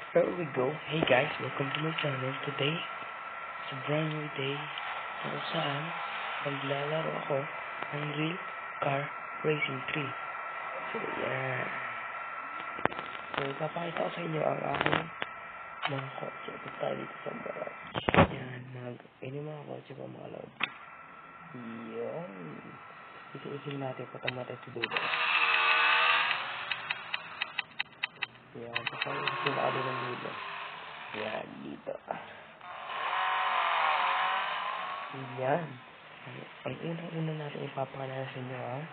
Here we go. Hey guys, welcome to my channel. Today, it's a brand new day kung saan maglalaro ako ng Real Car Racing 3. So, yan. So, ipapakita ko sa inyo ang aking mga kotse. Ito tayo dito sa garage. Yan, yung mga kotse pa mga lodi. Yan. Ito-isin natin patamatay si Dudo. Yan, kapag sinakali ng dulo. Yan, dito. Yan. Ang unang-una natin ipapakilala sa inyo ang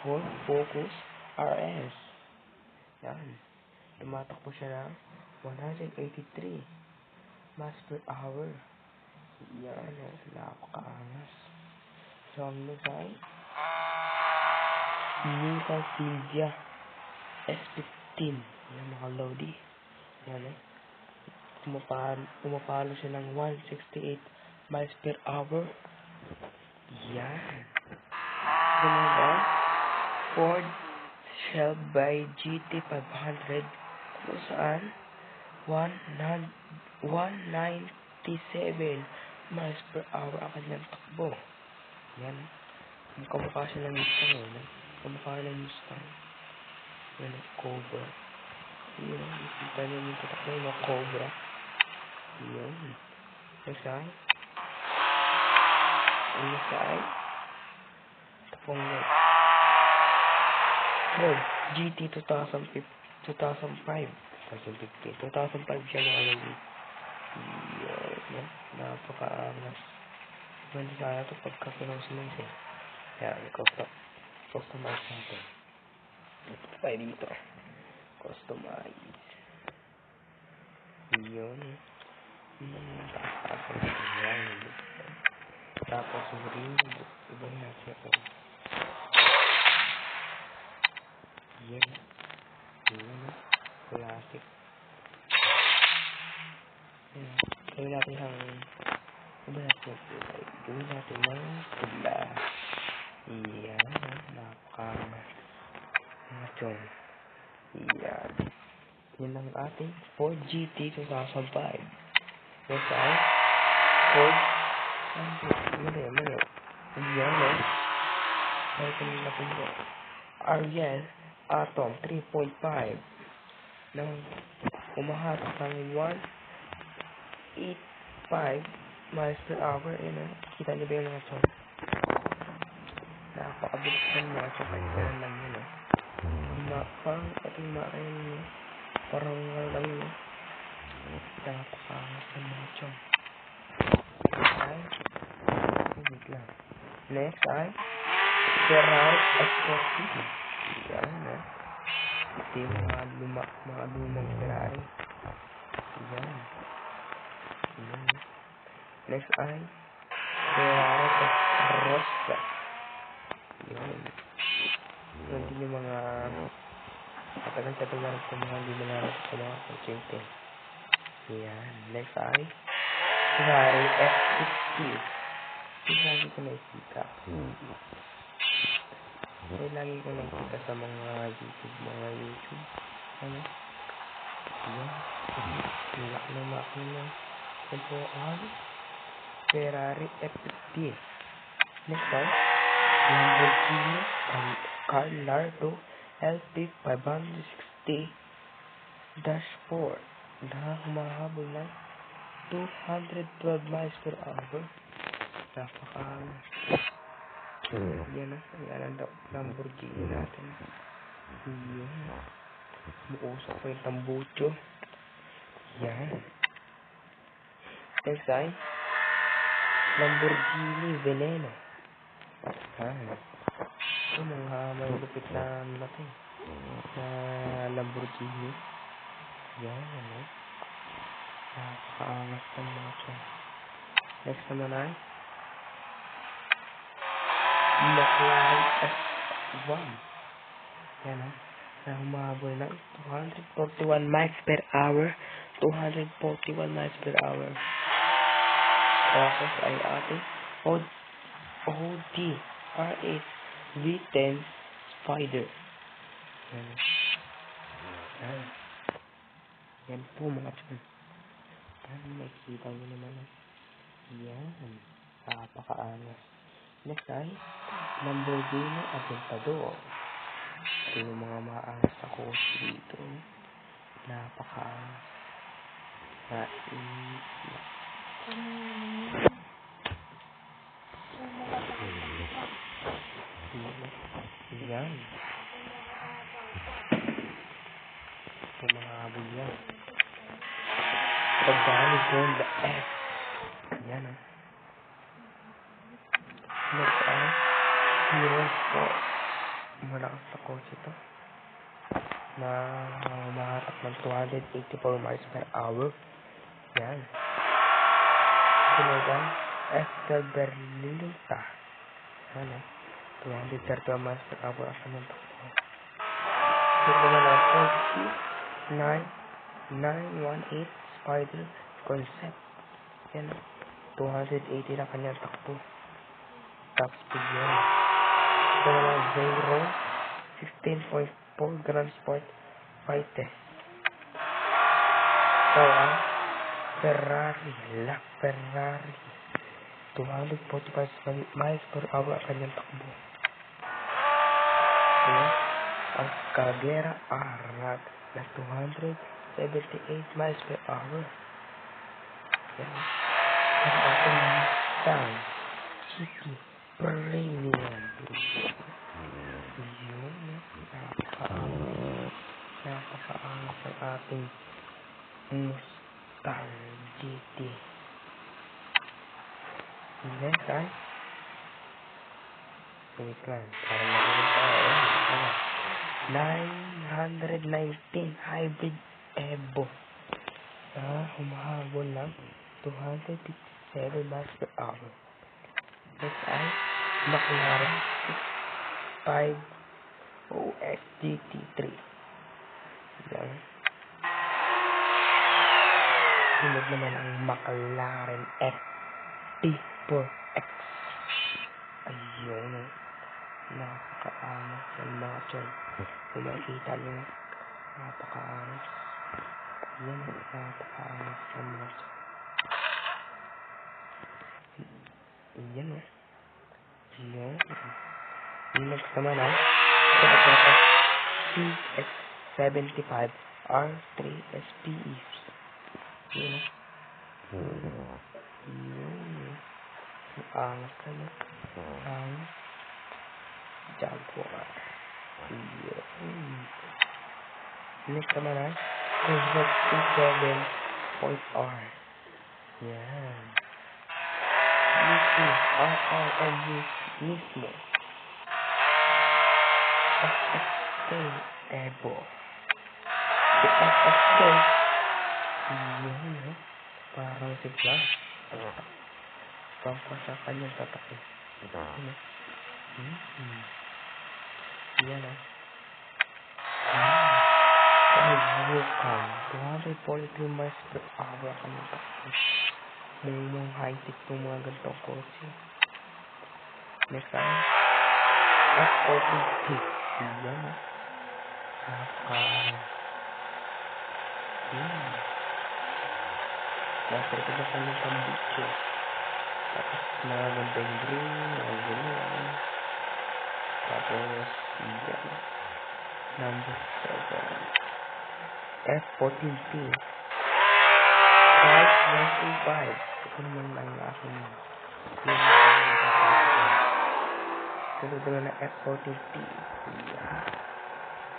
Ford Focus RS. Yan. Tumatakbo siya ng 183 miles per hour. Yan, napakaangas. So, ang nusay, Nissan Silvia S15. Yan, mga lodi. Yan, pumapalo siya ng 168 miles per hour. Yan. Diba? Ford Shelby GT500 kung saan 197 miles per hour ang kanyang takbo. Yan. Kamukha siya ng Mustang. Kamukha ng Mustang. Yan, Cobra. Yan. Kita niyo yung tatakbo yung Cobra. Yan. Nasaan? Nasaan? Tapong Ford GT 2005 siya na alam. Yan. Napakaangas. Ganda sana ito pagka-pronounce eh. Yan. Customize natin. Ito tayo dito. Customize. Yun. Tapos ring. Ibang natin ito. Yan. Yan. Plastic. Yan. Gawin natin ang gawin natin ng pula. Yan. Napaka-machong. Yan. Yan ang ating Ford GT 2005. Yes, ay Ford. Mali. Yan, ay kanina po nyo. Ariel Atom 3.5 nang umahatak ng 185 miles per hour. Yan, kita nyo ba yung mga chong? Napakabilis ng mga chong. Kaya lang yun, parang ating makain nyo. Parang lang yun. Napakaangas ng mga chong. Next ay Ferrari F40. Yan, ito yung mga lumang Ferrari. Yan. Next ay Ferrari F-Rossa. Yan. Ito yung mga katagal-tagal na rin sa mga limanarap sa mga konsente. Yan. Next ay Ferrari F60. Ito lagi ko nakikita. Ito lagi ko nakikita sa mga YouTube. Ano? Yan. Laki na makina. Ito ang Ferrari F50. Next one. Lamborghini Gallardo LP560-4 na humahabol ng 212 miles per hour. Napakaangas. Yan ang Lamborghini natin. Yan. Muusap pa yung tambucho. Yan. Next ay Lamborghini Veneno. Ito mga may lupit na natin na Lamborghini. Yan, napakaangas ng mga chong. Next naman ay McLaren F1. Yan, na humahabol ng 241 miles per hour. 241 miles per hour. Tapos ay ating Audi R8 V10 Spider. Yan. Yan po mga chon. Makikita nyo naman. Yan. Napakaangas. Next ay Lamborghini Aventador. Ito yung mga maangas na kotse dito. Napakaangas. Yan. Ito mga habol yan. Pagdali Honda F. Yan o. Next ay Hero Sport. Malakas na kotse ito. Na umaharap ng 284 miles per hour. Yan. Sunod ang Estel Berlinta. Yan o. 231 miles per hour ang kanyang takbo. Sunod naman ang Porsche 918 Spider Concept. Yan o. 280 lang kanyang takbo. Top speed yan. Sunod naman ang Zero 15.4 Grand Sport Fighter. So ang Ferrari 245 miles per hour ang kanyang takbo. Okay. Ang Carrera R na 278 miles per hour. Yan. Ang ating Mustang GT Premium. Yun. Napakaangas ang ating Mustang GT. Next ay wait lang. Parang magaling tayo. 919 Hybrid Evo. Humahabol ng 257 miles per hour. Next ay McLaren 650X GT3. Yan. Sunod naman ang McLaren FT4X. Ayun. Napakaangas yan mga chon. Kung makikita nyo, napakaangas. Yan, napakaangas yan mga chon. Yan o. Yan. Yung next naman ay CX75 R3 SPEC. Yan o. Yan. Angas ka na. Angas. Jaguar. Yan. Next naman ay Z7.R. Yan. RRMU mismo. FSK Evo. Si FSK. Yan. Parang sigla. Pangpa sa kanyang tatakit. Yan o. Vulcan 243 miles per hour kanyang tatakit. Mumong high-tech itong mga gantong kotse. Next time, F40T. Yan o. Nasa ito na kanyang pambitso. Tapos mga gandang green, mga ganyan. Tapos, yan. Number 7. F14T. 5125. Ito naman ang aking sunod naman na F14T. Yan.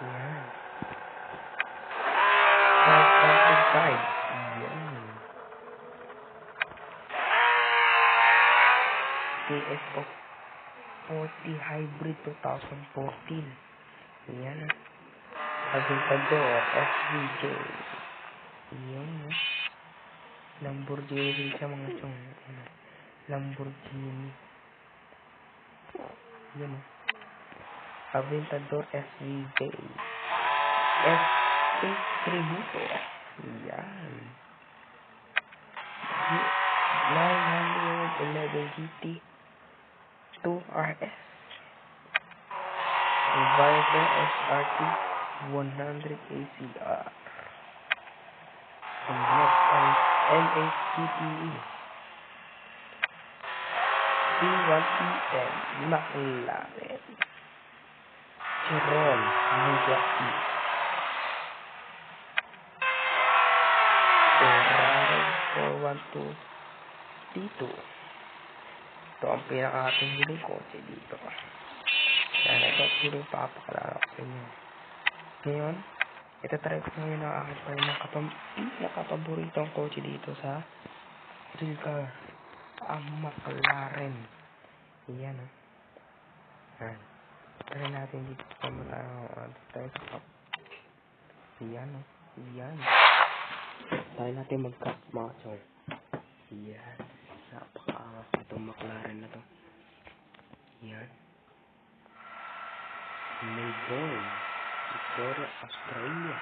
Yan. 5125. Yan. TSO 40 Hybrid 2014. Yan. Aventador SVJ. Yan. Lamborghini sa mga chong. Lamborghini. Yan. Aventador SVJ. F8 Tributo. Yan. 911 GT 2 RS. Viper SRT 100 ACR. Ang next ay MHTTE. C1EM, McLaren. Chiron, Bugatti. Ferrari 412 T2. Ito ang pinaka-ating huling kotse dito. Yan, ito ang huling papakalala ko sa inyo. Ngayon, ito try ko ngayon ang aking pinaka-paboritong kotse dito sa real car. Ang McLaren. Yan, o. Yan. Try natin dito sa tayo sa cup. Yan, o. Yan. Try natin mag-cut mga char. Yan. Napaka-angas itong McLaren na to. Yan. Melbourne, Victoria, Australia.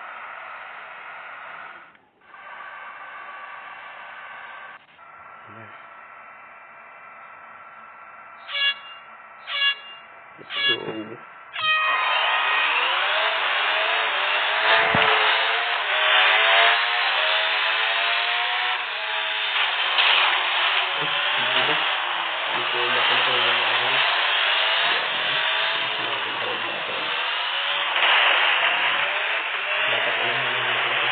Yan. Let's go. Dito makontrol na ako. Dapat alam mo naman ito.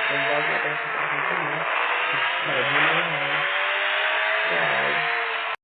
Kung bago ako sa akin, subscribe mo na yan. Bye!